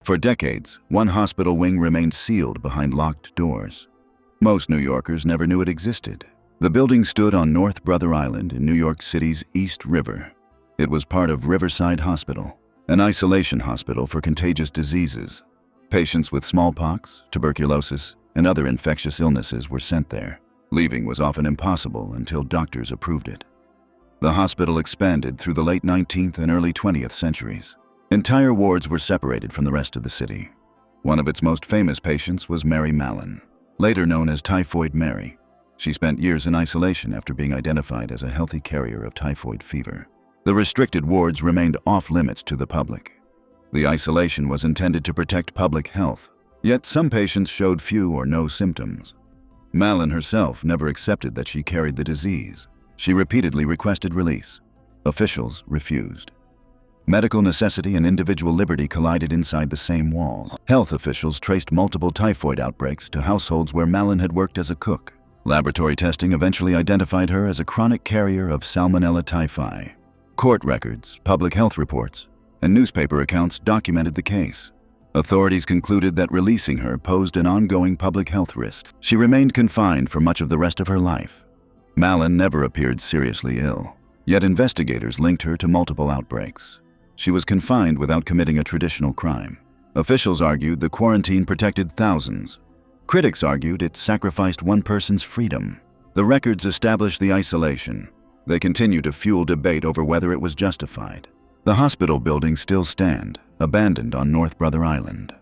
For decades, one hospital wing remained sealed behind locked doors. Most New Yorkers never knew it existed. The building stood on North Brother Island in New York City's East River. It was part of Riverside Hospital, an isolation hospital for contagious diseases. Patients with smallpox, tuberculosis, and other infectious illnesses were sent there. Leaving was often impossible until doctors approved it. The hospital expanded through the late 19th and early 20th centuries. Entire wards were separated from the rest of the city. One of its most famous patients was Mary Mallon, later known as Typhoid Mary. She spent years in isolation after being identified as a healthy carrier of typhoid fever. The restricted wards remained off-limits to the public. The isolation was intended to protect public health, yet some patients showed few or no symptoms. Mallon herself never accepted that she carried the disease. She repeatedly requested release. Officials refused. Medical necessity and individual liberty collided inside the same wall. Health officials traced multiple typhoid outbreaks to households where Mallon had worked as a cook. Laboratory testing eventually identified her as a chronic carrier of Salmonella typhi. Court records, public health reports, and newspaper accounts documented the case. Authorities concluded that releasing her posed an ongoing public health risk. She remained confined for much of the rest of her life. Mallon never appeared seriously ill, yet investigators linked her to multiple outbreaks. She was confined without committing a traditional crime. Officials argued the quarantine protected thousands. Critics argued it sacrificed one person's freedom. The records established the isolation. They continue to fuel debate over whether it was justified. The hospital buildings still stand, abandoned on North Brother Island.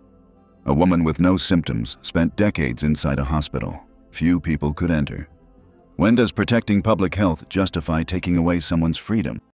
A woman with no symptoms spent decades inside a hospital. Few people could enter. When does protecting public health justify taking away someone's freedom?